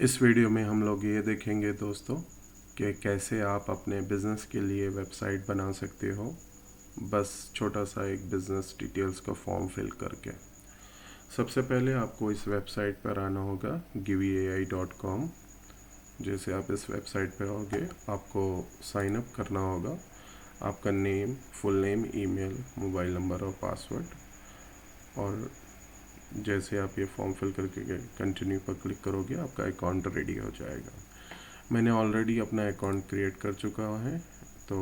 इस वीडियो में हम लोग ये देखेंगे दोस्तों कि कैसे आप अपने बिज़नेस के लिए वेबसाइट बना सकते हो, बस छोटा सा एक बिज़नेस डिटेल्स का फॉर्म फिल करके। सबसे पहले आपको इस वेबसाइट पर आना होगा giveai.com। जैसे आप इस वेबसाइट पर आओगे आपको साइन अप करना होगा। आपका name, full name, email, mobile number और पासवर्ड, और जैसे आप ये फॉर्म फिल करके कंटिन्यू पर क्लिक करोगे आपका अकाउंट रेडी हो जाएगा। मैंने ऑलरेडी अपना अकाउंट क्रिएट कर चुका है तो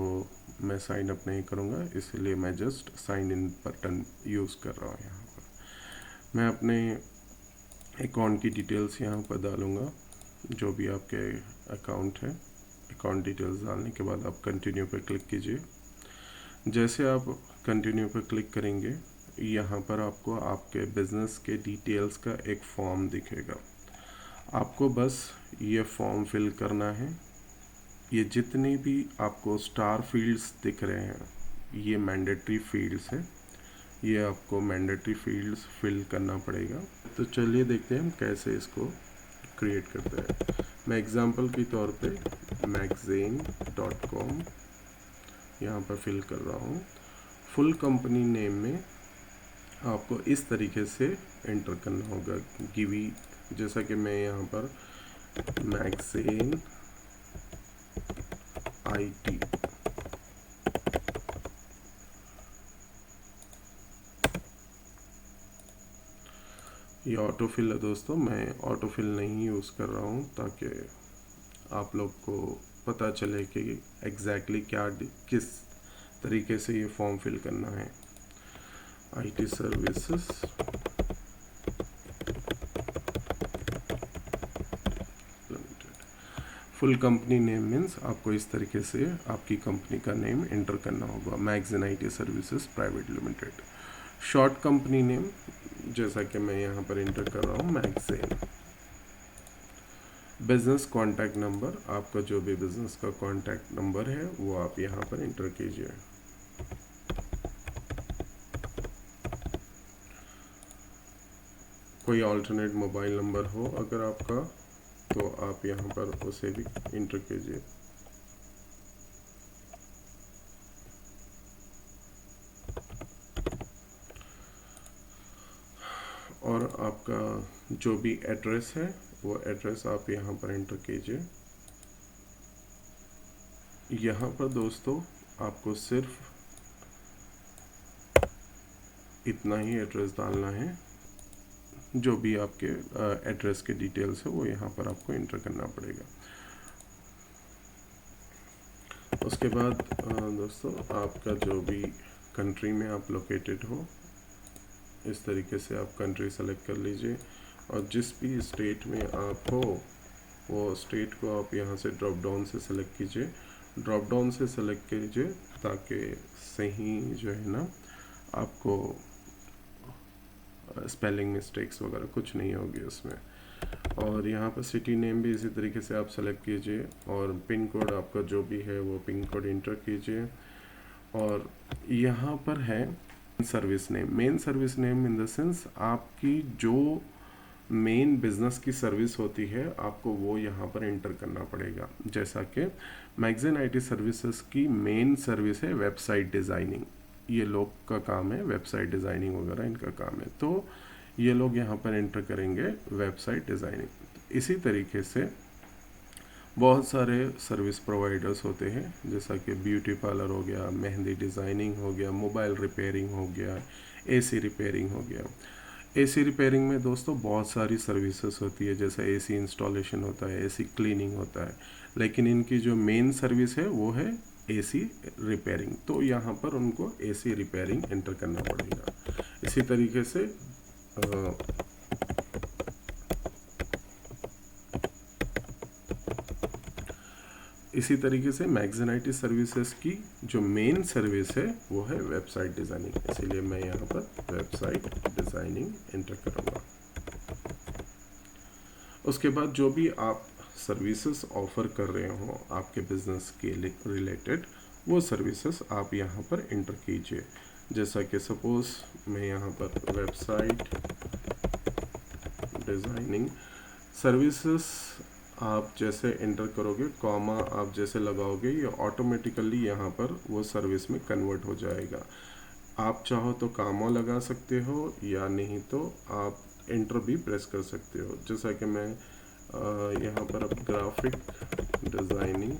मैं साइन अप नहीं करूँगा, इसलिए मैं just sign in button use कर रहा हूँ। यहाँ पर मैं अपने अकाउंट की डिटेल्स यहाँ पर डालूँगा, जो भी आपके अकाउंट है। अकाउंट डिटेल्स डालने के बाद आप कंटिन्यू पर क्लिक कीजिए। जैसे आप कंटिन्यू पर क्लिक करेंगे यहाँ पर आपको आपके बिज़नेस के डिटेल्स का एक फॉर्म दिखेगा। आपको बस ये फॉर्म फिल करना है। ये जितने भी आपको स्टार फील्ड्स दिख रहे हैं ये मैंडेटरी फील्ड्स है, ये आपको मैंडेटरी फील्ड्स फिल करना पड़ेगा। तो चलिए देखते हैं हम कैसे इसको क्रिएट करते हैं। मैं एग्जांपल के तौर पे magazine.com यहाँ पर फिल कर रहा हूँ। फुल कंपनी नेम में आपको इस तरीके से एंटर करना होगा गिवी, जैसा कि मैं यहाँ पर मैगज़ीन IT ये ऑटो फिल है दोस्तों। मैं ऑटो फिल नहीं यूज़ कर रहा हूँ ताकि आप लोग को पता चले कि एग्जैक्टली किस तरीके से ये फॉर्म फिल करना है। IT services full company name means आपको इस तरीके से आपकी कंपनी का नेम एंटर करना होगा, magazine IT services private limited. Short company name जैसा कि मैं यहाँ पर एंटर कर रहा हूँ मैगज़ीन। बिज़नेस कॉन्टैक्ट नंबर, आपका जो भी बिज़नेस का कॉन्टैक्ट नंबर है वो आप यहाँ पर एंटर कीजिए। कोई ऑल्टरनेट मोबाइल नंबर हो अगर आपका तो आप यहाँ पर उसे भी इंटर कीजिए। और आपका जो भी एड्रेस है वो एड्रेस आप यहाँ पर एंटर कीजिए। यहाँ पर दोस्तों आपको सिर्फ इतना ही एड्रेस डालना है, जो भी आपके एड्रेस के डिटेल्स है वो यहाँ पर आपको एंटर करना पड़ेगा। उसके बाद दोस्तों आपका जो भी कंट्री में आप लोकेटेड हो इस तरीके से आप कंट्री सेलेक्ट कर लीजिए, और जिस भी स्टेट में आप हो वो स्टेट को आप यहाँ से ड्रॉप डाउन से सेलेक्ट कीजिए। ड्रॉप डाउन से सेलेक्ट कीजिए ताकि सही जो है ना आपको स्पेलिंग मिस्टेक्स वगैरह कुछ नहीं होगी उसमें। और यहाँ पर सिटी नेम भी इसी तरीके से आप सेलेक्ट कीजिए, और पिन कोड आपका जो भी है वो पिन कोड इंटर कीजिए। और यहाँ पर है service name. Main service name in the sense आपकी जो मेन बिजनेस की सर्विस होती है आपको वो यहाँ पर एंटर करना पड़ेगा। जैसा कि मैगज़ीन IT सर्विसेज की मेन सर्विस है वेबसाइट डिज़ाइनिंग, ये लोग का काम है, वेबसाइट डिज़ाइनिंग वगैरह इनका काम है, तो ये लोग यहाँ पर एंटर करेंगे वेबसाइट डिज़ाइनिंग। इसी तरीके से बहुत सारे सर्विस प्रोवाइडर्स होते हैं, जैसा कि ब्यूटी पार्लर हो गया, मेहंदी डिज़ाइनिंग हो गया, मोबाइल रिपेयरिंग हो गया, AC रिपेयरिंग हो गया। AC रिपेयरिंग में दोस्तों बहुत सारी सर्विसेज होती है, जैसे AC इंस्टॉलेशन होता है, AC क्लीनिंग होता है, लेकिन इनकी जो मेन सर्विस है वो है AC रिपेयरिंग, तो यहाँ पर उनको AC रिपेयरिंग एंटर करना पड़ेगा। इसी तरीके से मैगज़ीन IT सर्विसेज की जो मेन सर्विस है वो है वेबसाइट डिज़ाइनिंग, इसीलिए मैं यहाँ पर वेबसाइट डिज़ाइनिंग एंटर करूँगा। उसके बाद जो भी आप सर्विसेज ऑफर कर रहे हो आपके बिजनेस के रिलेटेड वो सर्विसेज आप यहाँ पर एंटर कीजिए। जैसा कि सपोज़ मैं यहाँ पर वेबसाइट डिज़ाइनिंग सर्विसेज आप जैसे एंटर करोगे, कॉमा आप जैसे लगाओगे, ये ऑटोमेटिकली यहाँ पर वो सर्विस में कन्वर्ट हो जाएगा। आप चाहो तो कॉमा लगा सकते हो या नहीं तो आप एंटर भी प्रेस कर सकते हो। जैसा कि मैं यहाँ पर अब ग्राफिक डिज़ाइनिंग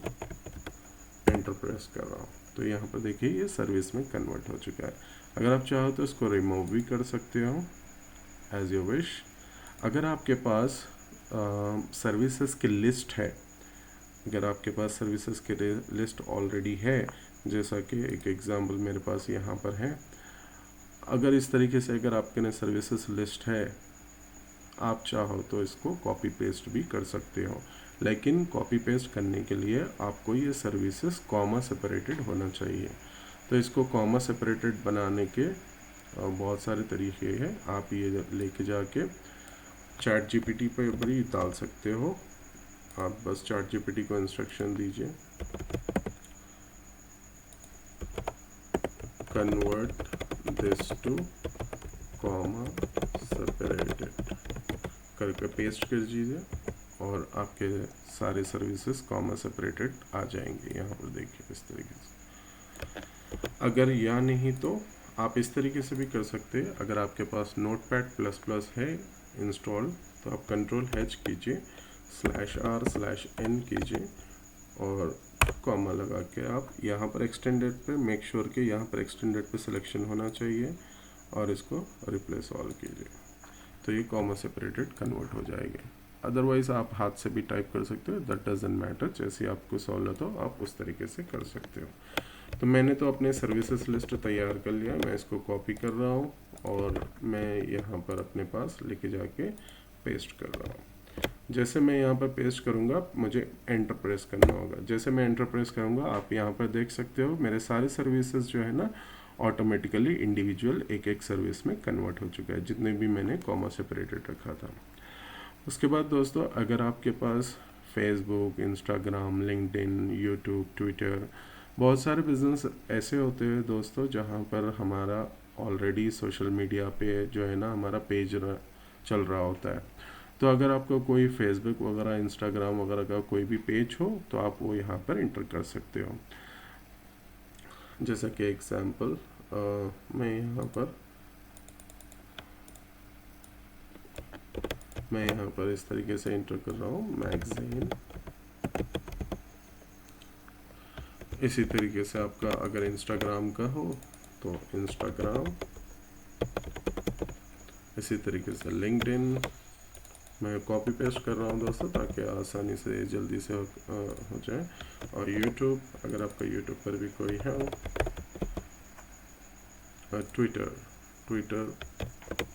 एंटर प्रेस कर रहा हूँ, तो यहाँ पर देखिए ये सर्विस में कन्वर्ट हो चुका है। अगर आप चाहो तो इसको रिमूव भी कर सकते हो एज यू विश। अगर आपके पास सर्विसेज की लिस्ट है, अगर आपके पास सर्विसेज की लिस्ट ऑलरेडी है, जैसा कि एक एग्जांपल मेरे पास यहाँ पर है, अगर इस तरीके से अगर आपके ने सर्विसेज लिस्ट है, आप चाहो तो इसको कॉपी पेस्ट भी कर सकते हो, लेकिन कॉपी पेस्ट करने के लिए आपको ये सर्विसेज कॉमा सेपरेटेड होना चाहिए। तो इसको कॉमा सेपरेटेड बनाने के बहुत सारे तरीके हैं। आप ये लेके जाके चैट जीपीटी पे भी डाल सकते हो। आप बस चैट जीपीटी को इंस्ट्रक्शन दीजिए, convert this two comma separated करके पेस्ट कर दीजिए और आपके सारे सर्विसेज कॉमा सेपरेटेड आ जाएंगे। यहाँ पर देखिए इस तरीके से। अगर या नहीं तो आप इस तरीके से भी कर सकते हैं। अगर आपके पास Notepad++ है इंस्टॉल, तो आप Ctrl+H कीजिए, /r/n कीजिए और कॉमा लगा के आप यहाँ पर एक्सटेंडेड पे मेक श्योर के यहाँ पर एक्सटेंडेड पे सिलेक्शन होना चाहिए और इसको रिप्लेस ऑल कीजिए, तो ये कॉमा सेपरेटेड कन्वर्ट हो जाएगा। अदरवाइज़ आप हाथ से भी टाइप कर सकते हो, दैट डजंट मैटर, जैसे आपको सहूलत हो आप उस तरीके से कर सकते हो। तो मैंने तो अपने सर्विसेज लिस्ट तैयार कर लिया, मैं इसको कॉपी कर रहा हूँ और मैं यहाँ पर अपने पास लेके जाके पेस्ट कर रहा हूँ। जैसे मैं यहाँ पर पेस्ट करूँगा मुझे एंटर प्रेस करना होगा। जैसे मैं एंटर प्रेस करूँगा आप यहाँ पर देख सकते हो मेरे सारे सर्विसेज जो है ना ऑटोमेटिकली इंडिविजुअल एक एक सर्विस में कन्वर्ट हो चुका है, जितने भी मैंने कॉमा सेपरेटेड रखा था। उसके बाद दोस्तों, अगर आपके पास Facebook, Instagram, LinkedIn, YouTube, Twitter, बहुत सारे बिजनेस ऐसे होते हैं दोस्तों जहाँ पर हमारा ऑलरेडी सोशल मीडिया पे जो है ना हमारा पेज चल रहा होता है। तो अगर आपका कोई फेसबुक वगैरह, इंस्टाग्राम वगैरह का कोई भी पेज हो तो आप वो यहाँ पर इंटर कर सकते हो। जैसा कि एग्जाम्पल मैं यहाँ पर इस तरीके से इंटर कर रहा हूँ मैगजीन। इसी तरीके से आपका अगर इंस्टाग्राम का हो तो इंस्टाग्राम, इसी तरीके से लिंक्डइन। मैं कॉपी पेस्ट कर रहा हूँ दोस्तों ताकि आसानी से जल्दी से हो जाए। और यूट्यूब, अगर आपका यूट्यूब पर भी कोई है,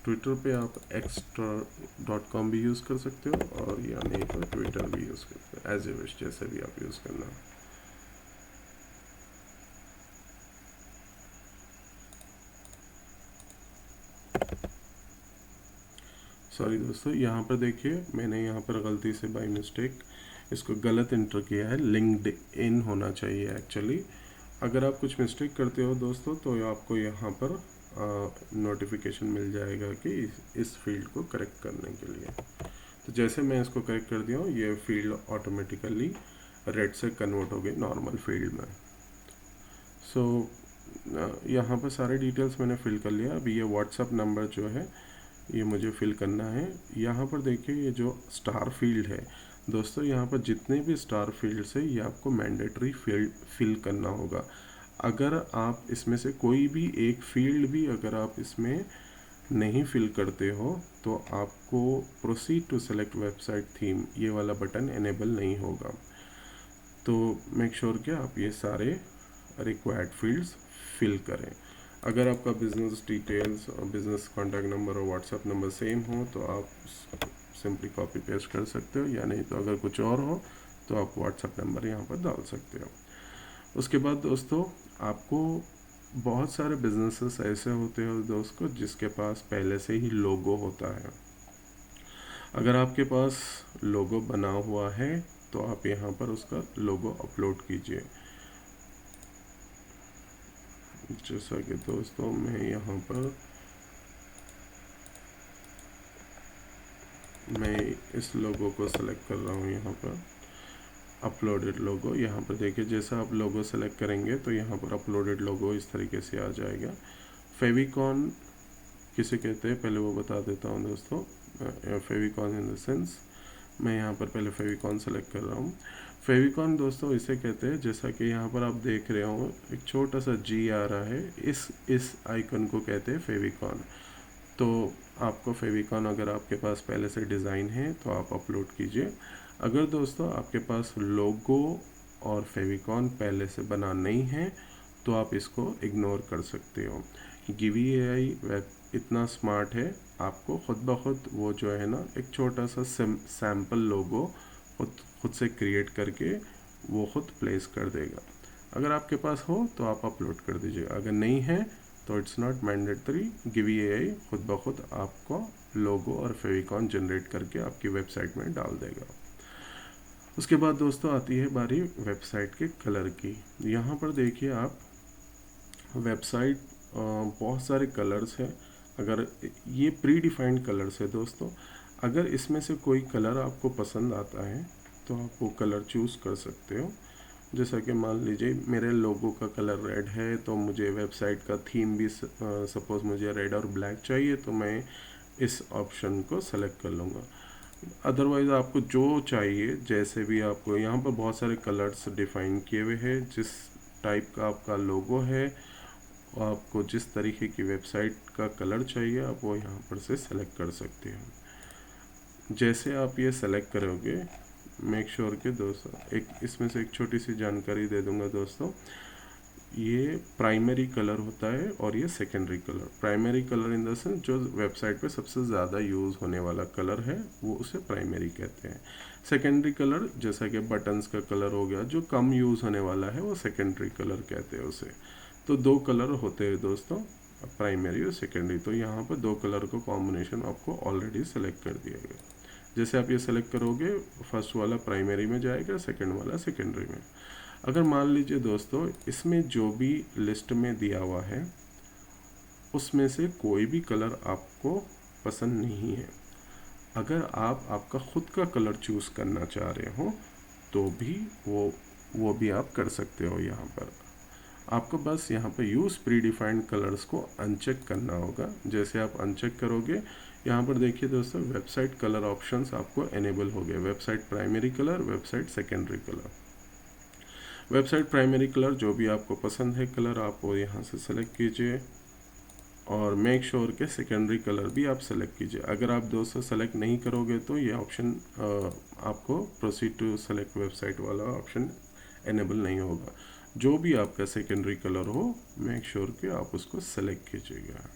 ट्विटर पे आप extra.com भी यूज़ कर सकते हो और या नहीं तो ट्विटर भी यूज़ कर सकते हो, एज ए विश, जैसे भी आप यूज़ करना। सॉरी दोस्तों, यहाँ पर देखिए मैंने यहाँ पर गलती से बाय मिस्टेक इसको गलत इंटर किया है, लिंक्डइन होना चाहिए एक्चुअली। अगर आप कुछ मिस्टेक करते हो दोस्तों तो आपको यहाँ पर नोटिफिकेशन मिल जाएगा कि इस फील्ड को करेक्ट करने के लिए। तो जैसे मैं इसको करेक्ट कर दिया हूँ, ये फील्ड ऑटोमेटिकली रेड से कन्वर्ट हो गई नॉर्मल फील्ड में। सो यहाँ पर सारे डिटेल्स मैंने फिल कर लिया। अभी ये व्हाट्सअप नंबर जो है ये मुझे फिल करना है। यहाँ पर देखिए ये जो स्टार फील्ड है दोस्तों, यहाँ पर जितने भी स्टार फील्ड्स है ये आपको मैंडेटरी फिल करना होगा। अगर आप इसमें से कोई भी एक फील्ड भी अगर आप इसमें नहीं फिल करते हो तो आपको proceed to select website theme ये वाला बटन इनेबल नहीं होगा। तो मेक श्योर कि आप ये सारे रिक्वायर्ड फील्ड्स फिल करें। अगर आपका बिजनेस डिटेल्स और बिजनेस कॉन्टैक्ट नंबर और व्हाट्सएप नंबर सेम हो तो आप सिंपली कॉपी पेस्ट कर सकते हो, या नहीं तो अगर कुछ और हो तो आप व्हाट्सएप नंबर यहाँ पर डाल सकते हो। उसके बाद दोस्तों, आपको बहुत सारे बिजनेसेस ऐसे होते हैं दोस्तों जिसके पास पहले से ही लोगो होता है। अगर आपके पास लोगो बना हुआ है तो आप यहाँ पर उसका लोगो अपलोड कीजिए। जैसा कि दोस्तों मैं यहाँ पर मैं इस लोगो को सेलेक्ट कर रहा हूँ यहाँ पर, अपलोडेड लोगो। यहाँ पर देखिए जैसा आप लोगो सेलेक्ट करेंगे तो यहाँ पर अपलोडेड लोगो इस तरीके से आ जाएगा। फेविकॉन किसे कहते हैं पहले वो बता देता हूँ दोस्तों। फेविकॉन इन द सेंस, मैं यहाँ पर पहले फेविकॉन सेलेक्ट कर रहा हूँ। फेविकॉन दोस्तों इसे कहते हैं, जैसा कि यहाँ पर आप देख रहे हो एक छोटा सा जी आ रहा है, इस आइकन को कहते हैं फेविकॉन। तो आपको फेविकॉन अगर आपके पास पहले से डिज़ाइन है तो आप अपलोड कीजिए। अगर दोस्तों आपके पास लोगो और फेविकॉन पहले से बना नहीं है तो आप इसको इग्नोर कर सकते हो। गिवी एआई वेब इतना स्मार्ट है, आपको खुद ब खुद वो जो है ना एक छोटा सा सैम्पल लोगो खुद से क्रिएट करके वो खुद प्लेस कर देगा। अगर आपके पास हो तो आप अपलोड कर दीजिए, अगर नहीं है तो इट्स नॉट मैंडेटरी। गिवी एआई खुद ब खुद आपको लोगो और फेविकॉन जनरेट करके आपकी वेबसाइट में डाल देगा। उसके बाद दोस्तों आती है बारी वेबसाइट के कलर की। यहाँ पर देखिए आप वेबसाइट बहुत सारे कलर्स हैं। अगर ये प्री डिफाइंड कलर्स है दोस्तों, अगर इसमें से कोई कलर आपको पसंद आता है तो आप वो कलर चूज़ कर सकते हो। जैसा कि मान लीजिए मेरे लोगो का कलर रेड है तो मुझे वेबसाइट का थीम भी सपोज़ मुझे रेड और ब्लैक चाहिए तो मैं इस ऑप्शन को सेलेक्ट कर लूँगा। अदरवाइज़ आपको जो चाहिए, जैसे भी आपको यहाँ पर बहुत सारे कलर्स डिफ़ाइन किए हुए हैं, जिस टाइप का आपका लोगो है, आपको जिस तरीके की वेबसाइट का कलर चाहिए आप वो यहाँ पर से सेलेक्ट कर सकते हैं। जैसे आप ये सेलेक्ट करोगे, मेक श्योर के दोस्तों एक इसमें से एक छोटी सी जानकारी दे दूंगा दोस्तों। ये प्राइमरी कलर होता है और ये secondary colour. Primary colour in the sense जो वेबसाइट पे सबसे ज़्यादा यूज़ होने वाला कलर है वो उसे प्राइमरी कहते हैं। सेकेंडरी कलर जैसा कि बटन्स का कलर हो गया जो कम यूज़ होने वाला है वो सेकेंडरी कलर कहते हैं उसे। तो दो कलर होते हैं दोस्तों, प्राइमरी और सेकेंडरी। तो यहाँ पर दो कलर को कॉम्बिनेशन आपको ऑलरेडी सेलेक्ट कर दिया गया। जैसे आप ये सेलेक्ट करोगे फर्स्ट वाला प्राइमरी में जाएगा, सेकंड वाला सेकेंडरी में। अगर मान लीजिए दोस्तों इसमें जो भी लिस्ट में दिया हुआ है उसमें से कोई भी कलर आपको पसंद नहीं है, अगर आप आपका खुद का कलर चूज़ करना चाह रहे हो तो भी वो भी आप कर सकते हो। यहाँ पर आपको बस यहाँ पर यूज़ प्री डिफाइंड कलर्स को अनचेक करना होगा। जैसे आप अनचेक करोगे यहाँ पर देखिए दोस्तों वेबसाइट कलर ऑप्शंस आपको एनेबल हो गए। Website primary colour, website secondary colour. Website primary colour जो भी आपको पसंद है कलर आप वो यहाँ से सेलेक्ट कीजिए और मेक श्योर के सेकेंडरी कलर भी आप सेलेक्ट कीजिए। अगर आप दोस्तों सेलेक्ट नहीं करोगे तो ये ऑप्शन आपको प्रोसीड टू सेलेक्ट वेबसाइट वाला ऑप्शन एनेबल नहीं होगा। जो भी आपका सेकेंडरी कलर हो मेक श्योर कि आप उसको सेलेक्ट कीजिएगा।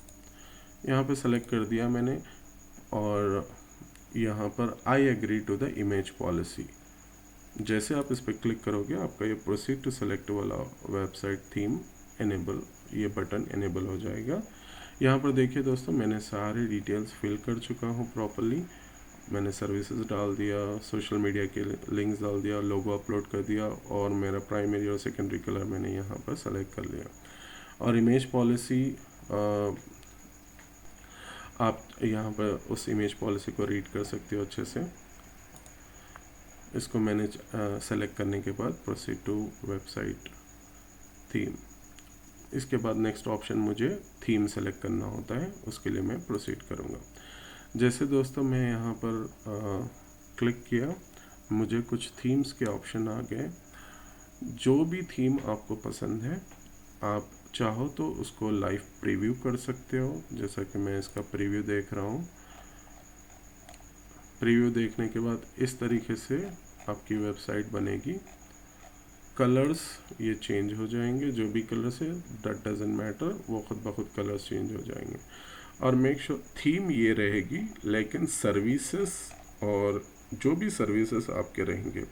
यहाँ पे सेलेक्ट कर दिया मैंने और यहाँ पर I agree to the image policy. जैसे आप इस पर क्लिक करोगे आपका ये प्रोसीड टू सेलेक्ट वाला वेबसाइट थीम एनेबल, ये बटन एनेबल हो जाएगा। यहाँ पर देखिए दोस्तों मैंने सारे डिटेल्स फिल कर चुका हूँ प्रॉपरली। मैंने सर्विसेज डाल दिया, सोशल मीडिया के लिंक्स डाल दिया, लोगो अपलोड कर दिया और मेरा प्राइमरी और सेकेंडरी कलर मैंने यहाँ पर सेलेक्ट कर लिया। और इमेज पॉलिसी आप यहाँ पर उस इमेज पॉलिसी को रीड कर सकते हो अच्छे से। इसको मैंने सेलेक्ट करने के बाद प्रोसीड टू वेबसाइट थीम। इसके बाद नेक्स्ट ऑप्शन मुझे थीम सेलेक्ट करना होता है, उसके लिए मैं प्रोसीड करूँगा। जैसे दोस्तों मैं यहाँ पर क्लिक किया मुझे कुछ थीम्स के ऑप्शन आ गए। जो भी थीम आपको पसंद है आप चाहो तो उसको लाइव प्रीव्यू कर सकते हो। जैसा कि मैं इसका प्रीव्यू देख रहा हूँ। प्रीव्यू देखने के बाद इस तरीके से आपकी वेबसाइट बनेगी। कलर्स ये चेंज हो जाएंगे, जो भी कलर्स है दैट डजंट मैटर, वो खुद ब खुद कलर्स चेंज हो जाएंगे। और मेक श्योर थीम ये रहेगी, लेकिन सर्विसेज और जो भी सर्विसेज आपके रहेंगे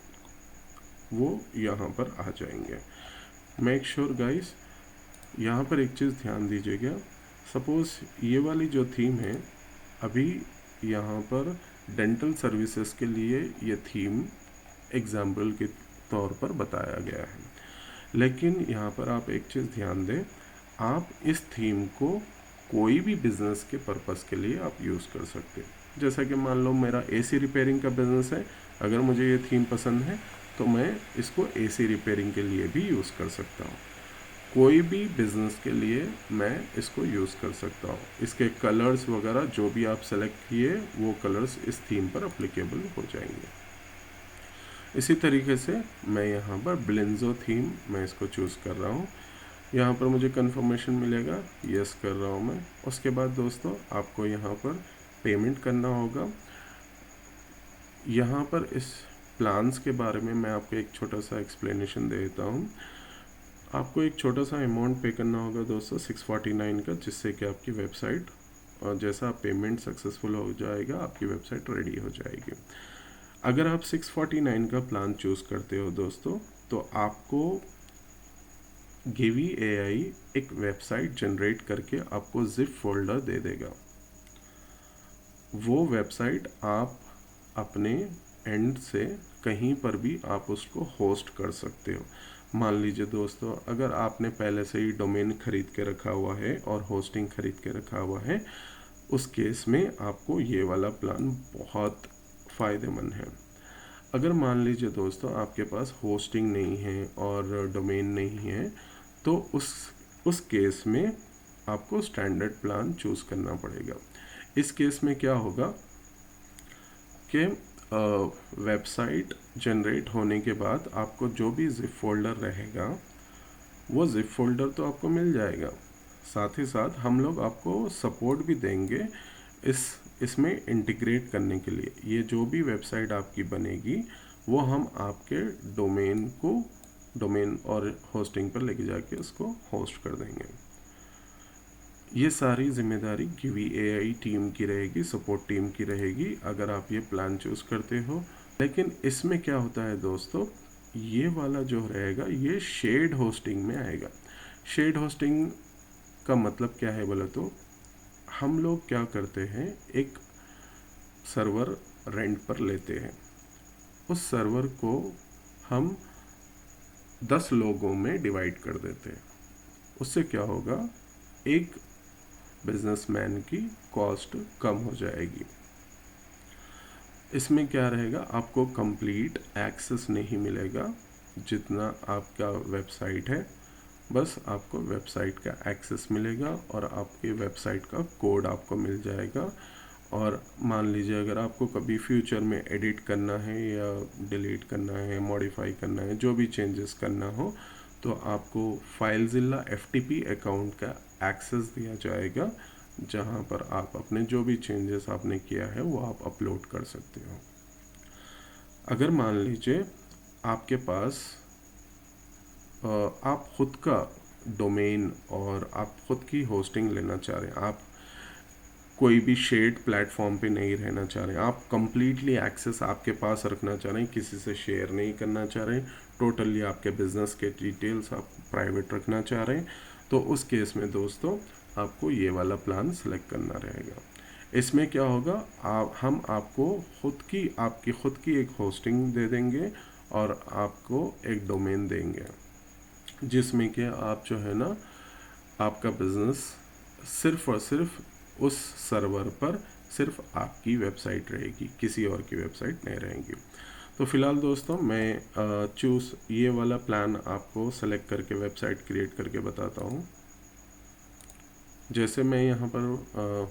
वो यहाँ पर आ जाएंगे। मेक श्योर गाइस यहाँ पर एक चीज़ ध्यान दीजिएगा। सपोज़ ये वाली जो थीम है अभी यहाँ पर डेंटल सर्विसेज के लिए ये थीम एग्जाम्पल के तौर पर बताया गया है, लेकिन यहाँ पर आप एक चीज़ ध्यान दें, आप इस थीम को कोई भी बिजनेस के पर्पस के लिए आप यूज़ कर सकते हैं। जैसा कि मान लो मेरा एसी रिपेयरिंग का बिज़नेस है, अगर मुझे ये थीम पसंद है तो मैं इसको एसी रिपेयरिंग के लिए भी यूज़ कर सकता हूँ। कोई भी बिज़नेस के लिए मैं इसको यूज़ कर सकता हूँ। इसके कलर्स वगैरह जो भी आप सेलेक्ट किए वो कलर्स इस थीम पर अप्लीकेबल हो जाएंगे। इसी तरीके से मैं यहाँ पर ब्लेंजो थीम मैं इसको चूज़ कर रहा हूँ। यहाँ पर मुझे कंफर्मेशन मिलेगा, यस कर रहा हूँ मैं। उसके बाद दोस्तों आपको यहाँ पर पेमेंट करना होगा। यहाँ पर इस प्लान्स के बारे में मैं आपको एक छोटा सा एक्सप्लेनेशन दे देता हूँ। आपको एक छोटा सा अमाउंट पे करना होगा दोस्तों 649 का, जिससे कि आपकी वेबसाइट, और जैसा पेमेंट सक्सेसफुल हो जाएगा आपकी वेबसाइट रेडी हो जाएगी। अगर आप 649 का प्लान चूज़ करते हो दोस्तों, तो आपको गिवी AI एक वेबसाइट जनरेट करके आपको जिप फोल्डर दे देगा। वो वेबसाइट आप अपने एंड से कहीं पर भी आप उसको होस्ट कर सकते हो। मान लीजिए दोस्तों, अगर आपने पहले से ही डोमेन खरीद के रखा हुआ है और होस्टिंग खरीद के रखा हुआ है, उस केस में आपको ये वाला प्लान बहुत फ़ायदेमंद है। अगर मान लीजिए दोस्तों आपके पास होस्टिंग नहीं है और डोमेन नहीं है, तो उस केस में आपको स्टैंडर्ड प्लान चूज़ करना पड़ेगा। इस केस में क्या होगा कि वेबसाइट जनरेट होने के बाद आपको जो भी जिप फोल्डर रहेगा वो जिप फोल्डर तो आपको मिल जाएगा। साथ ही साथ हम लोग आपको सपोर्ट भी देंगे इसमें इंटीग्रेट करने के लिए। ये जो भी वेबसाइट आपकी बनेगी वो हम आपके डोमेन और होस्टिंग पर लेके जाके उसको होस्ट कर देंगे। ये सारी जिम्मेदारी गिवी AI टीम की रहेगी, सपोर्ट टीम की रहेगी, अगर आप ये प्लान चूज़ करते हो। लेकिन इसमें क्या होता है दोस्तों, ये वाला जो रहेगा ये शेयर्ड होस्टिंग में आएगा। शेयर्ड होस्टिंग का मतलब क्या है बोला तो, हम लोग क्या करते हैं, एक सर्वर रेंट पर लेते हैं। उस सर्वर को हम 10 लोगों में डिवाइड कर देते हैं। उससे क्या होगा, एक बिजनेसमैन की कॉस्ट कम हो जाएगी। इसमें क्या रहेगा, आपको कंप्लीट एक्सेस नहीं मिलेगा जितना आपका वेबसाइट है, बस आपको वेबसाइट का एक्सेस मिलेगा और आपकी वेबसाइट का कोड आपको मिल जाएगा। और मान लीजिए अगर आपको कभी फ्यूचर में एडिट करना है या डिलीट करना है, मॉडिफाई करना है, जो भी चेंजेस करना हो, तो आपको फाइलजिला FTP अकाउंट का एक्सेस दिया जाएगा, जहां पर आप अपने जो भी चेंजेस आपने किया है वो आप अपलोड कर सकते हो। अगर मान लीजिए आपके पास आप खुद का डोमेन और आप खुद की होस्टिंग लेना चाह रहे हैं, आप कोई भी शेयर्ड प्लेटफॉर्म पे नहीं रहना चाह रहे हैं, आप कंप्लीटली एक्सेस आपके पास रखना चाह रहे हैं, किसी से शेयर नहीं करना चाह रहे हैं, टोटली आपके बिजनेस के डिटेल्स आप प्राइवेट रखना चाह रहे हैं, तो उस केस में दोस्तों आपको ये वाला प्लान सेलेक्ट करना रहेगा। इसमें क्या होगा, हम आपको आपकी खुद की एक होस्टिंग दे देंगे और आपको एक डोमेन देंगे, जिसमें कि आप जो है ना, आपका बिजनेस सिर्फ और सिर्फ उस सर्वर पर सिर्फ आपकी वेबसाइट रहेगी, किसी और की वेबसाइट नहीं रहेगी। तो फिलहाल दोस्तों मैं ये वाला प्लान आपको सेलेक्ट करके वेबसाइट क्रिएट करके बताता हूँ। जैसे मैं यहाँ पर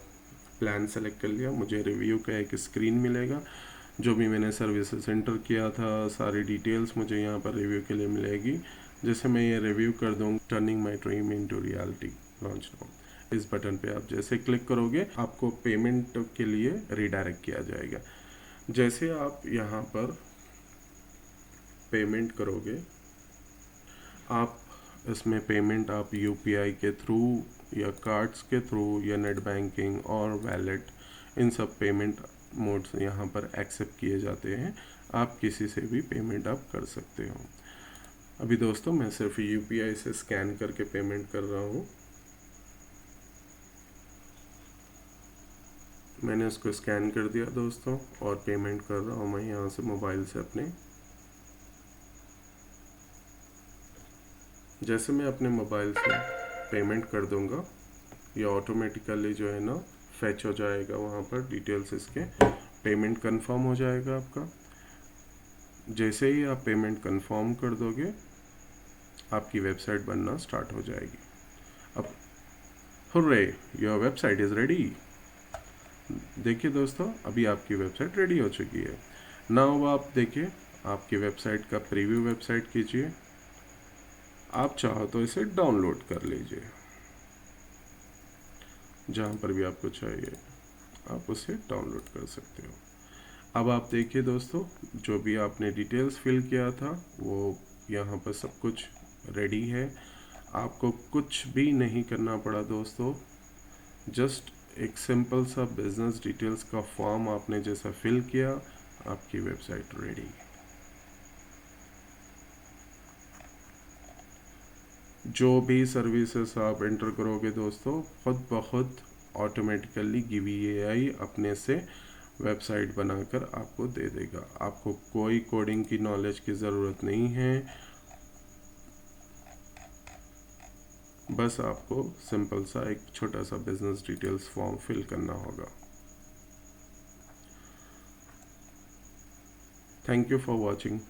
प्लान सेलेक्ट कर लिया, मुझे रिव्यू का एक स्क्रीन मिलेगा। जो भी मैंने सर्विसेज एंटर किया था, सारी डिटेल्स मुझे यहाँ पर रिव्यू के लिए मिलेगी। जैसे मैं ये रिव्यू कर दूँ, turning my dream into reality, launch now. इस बटन पे आप जैसे क्लिक करोगे आपको पेमेंट के लिए रिडायरेक्ट किया जाएगा। जैसे आप यहाँ पर पेमेंट करोगे, आप इसमें पेमेंट आप UPI के थ्रू या कार्ड्स के थ्रू या नेट बैंकिंग और वैलेट, इन सब पेमेंट मोड्स यहाँ पर एक्सेप्ट किए जाते हैं। आप किसी से भी पेमेंट आप कर सकते हो। अभी दोस्तों मैं सिर्फ UPI से स्कैन करके पेमेंट कर रहा हूँ। मैंने उसको स्कैन कर दिया दोस्तों और पेमेंट कर रहा हूँ मैं यहाँ से मोबाइल से अपने। जैसे मैं अपने मोबाइल से पेमेंट कर दूंगा, ये ऑटोमेटिकली जो है ना फैच हो जाएगा, वहाँ पर डिटेल्स इसके, पेमेंट कंफर्म हो जाएगा आपका। जैसे ही आप पेमेंट कंफर्म कर दोगे आपकी वेबसाइट बनना स्टार्ट हो जाएगी। अब hurray, your website is ready. देखिए दोस्तों, अभी आपकी वेबसाइट रेडी हो चुकी है। नाउ आप देखिए, आपकी वेबसाइट का प्रीव्यू वेबसाइट कीजिए। आप चाहो तो इसे डाउनलोड कर लीजिए, जहाँ पर भी आपको चाहिए आप उसे डाउनलोड कर सकते हो। अब आप देखिए दोस्तों, जो भी आपने डिटेल्स फिल किया था वो यहाँ पर सब कुछ रेडी है। आपको कुछ भी नहीं करना पड़ा दोस्तों, जस्ट एक सिंपल सा बिजनेस डिटेल्स का फॉर्म आपने जैसा फिल किया, आपकी वेबसाइट रेडी। जो भी सर्विसेज आप एंटर करोगे दोस्तों, खुद ब खुद ऑटोमेटिकली गिव.ai अपने से वेबसाइट बनाकर आपको दे देगा। आपको कोई कोडिंग की नॉलेज की ज़रूरत नहीं है, बस आपको सिंपल सा एक छोटा सा बिजनेस डिटेल्स फॉर्म फिल करना होगा। Thank you for watching.